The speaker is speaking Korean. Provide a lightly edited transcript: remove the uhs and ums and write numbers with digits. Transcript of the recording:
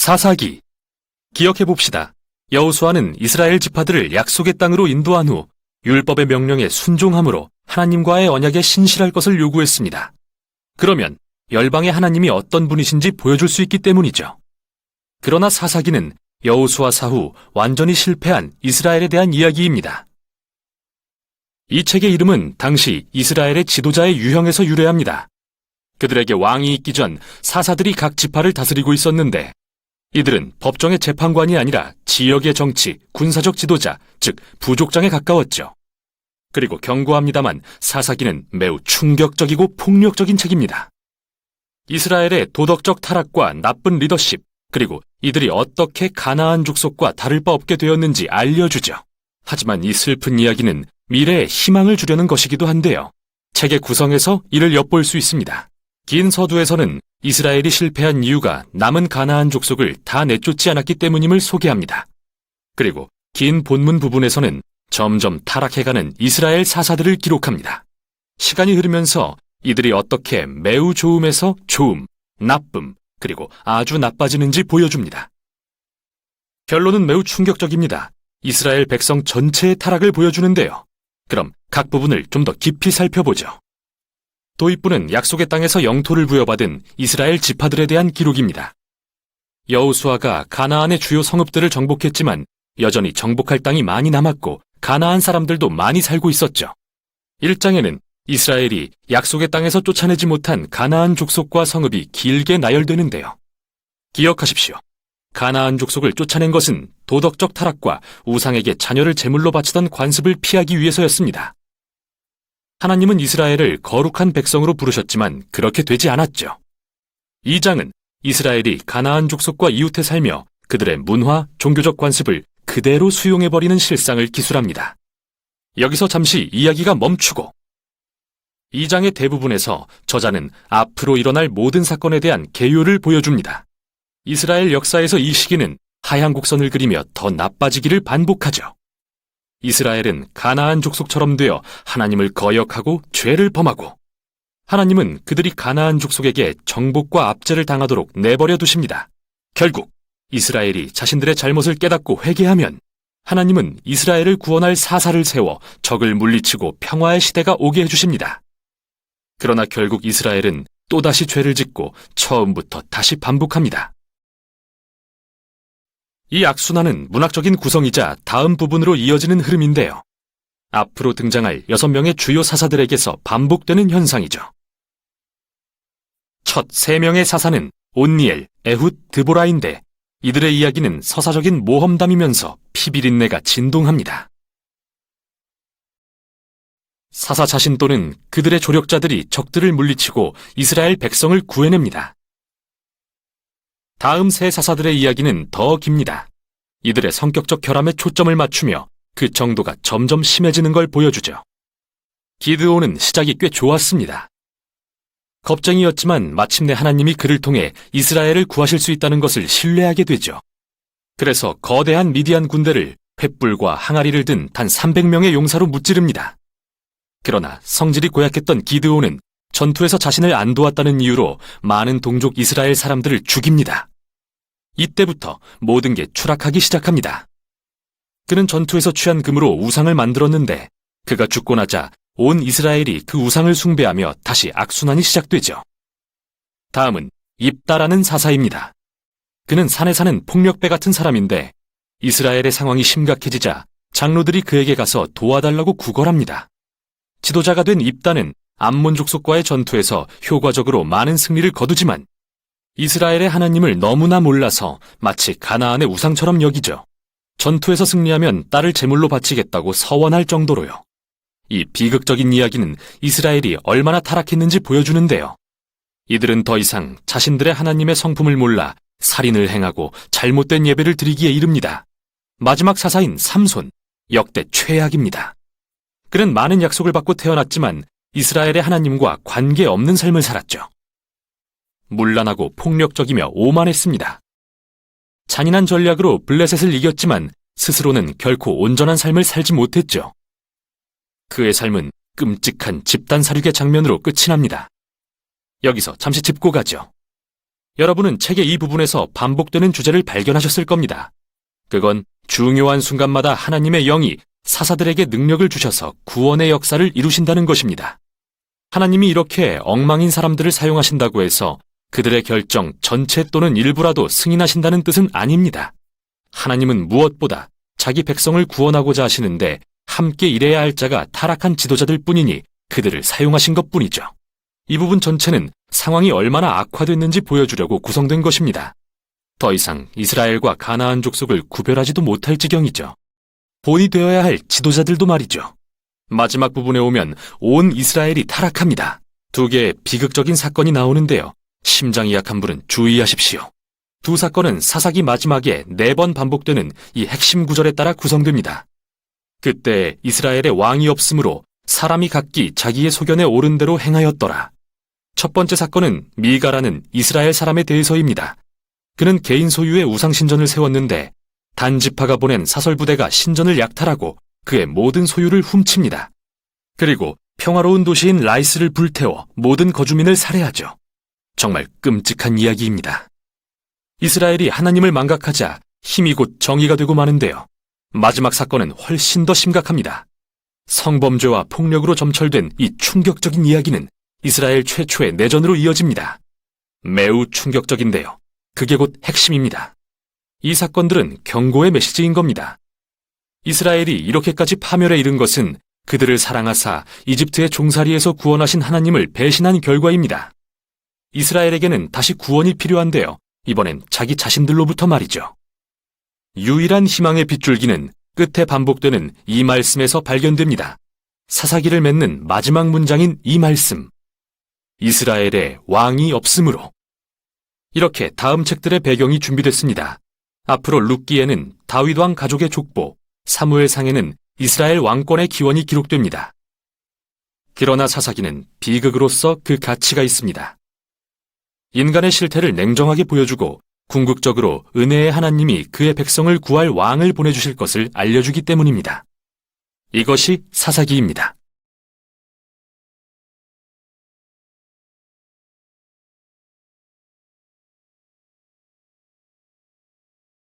사사기. 기억해봅시다. 여호수아는 이스라엘 지파들을 약속의 땅으로 인도한 후 율법의 명령에 순종함으로 하나님과의 언약에 신실할 것을 요구했습니다. 그러면 열방의 하나님이 어떤 분이신지 보여줄 수 있기 때문이죠. 그러나 사사기는 여호수아 사후 완전히 실패한 이스라엘에 대한 이야기입니다. 이 책의 이름은 당시 이스라엘의 지도자의 유형에서 유래합니다. 그들에게 왕이 있기 전 사사들이 각 지파를 다스리고 있었는데 이들은 법정의 재판관이 아니라 지역의 정치, 군사적 지도자, 즉 부족장에 가까웠죠. 그리고 경고합니다만 사사기는 매우 충격적이고 폭력적인 책입니다. 이스라엘의 도덕적 타락과 나쁜 리더십, 그리고 이들이 어떻게 가나안 족속과 다를 바 없게 되었는지 알려주죠. 하지만 이 슬픈 이야기는 미래에 희망을 주려는 것이기도 한데요. 책의 구성에서 이를 엿볼 수 있습니다. 긴 서두에서는 이스라엘이 실패한 이유가 남은 가나안 족속을 다 내쫓지 않았기 때문임을 소개합니다. 그리고 긴 본문 부분에서는 점점 타락해가는 이스라엘 사사들을 기록합니다. 시간이 흐르면서 이들이 어떻게 매우 좋음에서 좋음, 나쁨, 그리고 아주 나빠지는지 보여줍니다. 결론은 매우 충격적입니다. 이스라엘 백성 전체의 타락을 보여주는데요. 그럼 각 부분을 좀 더 깊이 살펴보죠. 도입부는 약속의 땅에서 영토를 부여받은 이스라엘 지파들에 대한 기록입니다. 여호수아가 가나안의 주요 성읍들을 정복했지만 여전히 정복할 땅이 많이 남았고 가나안 사람들도 많이 살고 있었죠. 1장에는 이스라엘이 약속의 땅에서 쫓아내지 못한 가나안 족속과 성읍이 길게 나열되는데요. 기억하십시오. 가나안 족속을 쫓아낸 것은 도덕적 타락과 우상에게 자녀를 제물로 바치던 관습을 피하기 위해서였습니다. 하나님은 이스라엘을 거룩한 백성으로 부르셨지만 그렇게 되지 않았죠. 2장은 이스라엘이 가나안 족속과 이웃해 살며 그들의 문화, 종교적 관습을 그대로 수용해버리는 실상을 기술합니다. 여기서 잠시 이야기가 멈추고 2장의 대부분에서 저자는 앞으로 일어날 모든 사건에 대한 개요를 보여줍니다. 이스라엘 역사에서 이 시기는 하얀 곡선을 그리며 더 나빠지기를 반복하죠. 이스라엘은 가나안 족속처럼 되어 하나님을 거역하고 죄를 범하고 하나님은 그들이 가나안 족속에게 정복과 압제를 당하도록 내버려 두십니다. 결국 이스라엘이 자신들의 잘못을 깨닫고 회개하면 하나님은 이스라엘을 구원할 사사를 세워 적을 물리치고 평화의 시대가 오게 해주십니다. 그러나 결국 이스라엘은 또다시 죄를 짓고 처음부터 다시 반복합니다. 이 악순환은 문학적인 구성이자 다음 부분으로 이어지는 흐름인데요. 앞으로 등장할 6명의 주요 사사들에게서 반복되는 현상이죠. 첫 3명의 사사는 온니엘, 에훗, 드보라인데 이들의 이야기는 서사적인 모험담이면서 피비린내가 진동합니다. 사사 자신 또는 그들의 조력자들이 적들을 물리치고 이스라엘 백성을 구해냅니다. 다음 세 사사들의 이야기는 더 깁니다. 이들의 성격적 결함에 초점을 맞추며 그 정도가 점점 심해지는 걸 보여주죠. 기드온은 시작이 꽤 좋았습니다. 겁쟁이였지만 마침내 하나님이 그를 통해 이스라엘을 구하실 수 있다는 것을 신뢰하게 되죠. 그래서 거대한 미디안 군대를 횃불과 항아리를 든 단 300명의 용사로 무찌릅니다. 그러나 성질이 고약했던 기드온은 전투에서 자신을 안 도왔다는 이유로 많은 동족 이스라엘 사람들을 죽입니다. 이때부터 모든 게 추락하기 시작합니다. 그는 전투에서 취한 금으로 우상을 만들었는데 그가 죽고 나자 온 이스라엘이 그 우상을 숭배하며 다시 악순환이 시작되죠. 다음은 입다라는 사사입니다. 그는 산에 사는 폭력배 같은 사람인데 이스라엘의 상황이 심각해지자 장로들이 그에게 가서 도와달라고 구걸합니다. 지도자가 된 입다는 암몬 족속과의 전투에서 효과적으로 많은 승리를 거두지만 이스라엘의 하나님을 너무나 몰라서 마치 가나안의 우상처럼 여기죠. 전투에서 승리하면 딸을 제물로 바치겠다고 서원할 정도로요. 이 비극적인 이야기는 이스라엘이 얼마나 타락했는지 보여주는데요. 이들은 더 이상 자신들의 하나님의 성품을 몰라 살인을 행하고 잘못된 예배를 드리기에 이릅니다. 마지막 사사인 삼손, 역대 최악입니다. 그는 많은 약속을 받고 태어났지만 이스라엘의 하나님과 관계없는 삶을 살았죠. 문란하고 폭력적이며 오만했습니다. 잔인한 전략으로 블레셋을 이겼지만 스스로는 결코 온전한 삶을 살지 못했죠. 그의 삶은 끔찍한 집단 살육의 장면으로 끝이 납니다. 여기서 잠시 짚고 가죠. 여러분은 책의 이 부분에서 반복되는 주제를 발견하셨을 겁니다. 그건 중요한 순간마다 하나님의 영이 사사들에게 능력을 주셔서 구원의 역사를 이루신다는 것입니다. 하나님이 이렇게 엉망인 사람들을 사용하신다고 해서 그들의 결정 전체 또는 일부라도 승인하신다는 뜻은 아닙니다. 하나님은 무엇보다 자기 백성을 구원하고자 하시는데 함께 일해야 할 자가 타락한 지도자들 뿐이니 그들을 사용하신 것뿐이죠. 이 부분 전체는 상황이 얼마나 악화됐는지 보여주려고 구성된 것입니다. 더 이상 이스라엘과 가나안 족속을 구별하지도 못할 지경이죠. 본이 되어야 할 지도자들도 말이죠. 마지막 부분에 오면 온 이스라엘이 타락합니다. 두 개의 비극적인 사건이 나오는데요. 심장이 약한 분은 주의하십시오. 두 사건은 사사기 마지막에 4번 반복되는 이 핵심 구절에 따라 구성됩니다. 그때 이스라엘의 왕이 없으므로 사람이 각기 자기의 소견에 옳은 대로 행하였더라. 첫 번째 사건은 미가라는 이스라엘 사람에 대해서입니다. 그는 개인 소유의 우상신전을 세웠는데 단지파가 보낸 사설부대가 신전을 약탈하고 그의 모든 소유를 훔칩니다. 그리고 평화로운 도시인 라이스를 불태워 모든 거주민을 살해하죠. 정말 끔찍한 이야기입니다. 이스라엘이 하나님을 망각하자 힘이 곧 정의가 되고 마는데요. 마지막 사건은 훨씬 더 심각합니다. 성범죄와 폭력으로 점철된 이 충격적인 이야기는 이스라엘 최초의 내전으로 이어집니다. 매우 충격적인데요. 그게 곧 핵심입니다. 이 사건들은 경고의 메시지인 겁니다. 이스라엘이 이렇게까지 파멸에 이른 것은 그들을 사랑하사 이집트의 종살이에서 구원하신 하나님을 배신한 결과입니다. 이스라엘에게는 다시 구원이 필요한데요. 이번엔 자기 자신들로부터 말이죠. 유일한 희망의 빗줄기는 끝에 반복되는 이 말씀에서 발견됩니다. 사사기를 맺는 마지막 문장인 이 말씀. 이스라엘에 왕이 없으므로. 이렇게 다음 책들의 배경이 준비됐습니다. 앞으로 룻기에는 다윗 왕 가족의 족보, 사무엘상에는 이스라엘 왕권의 기원이 기록됩니다. 그러나 사사기는 비극으로서 그 가치가 있습니다. 인간의 실태를 냉정하게 보여주고 궁극적으로 은혜의 하나님이 그의 백성을 구할 왕을 보내주실 것을 알려주기 때문입니다. 이것이 사사기입니다.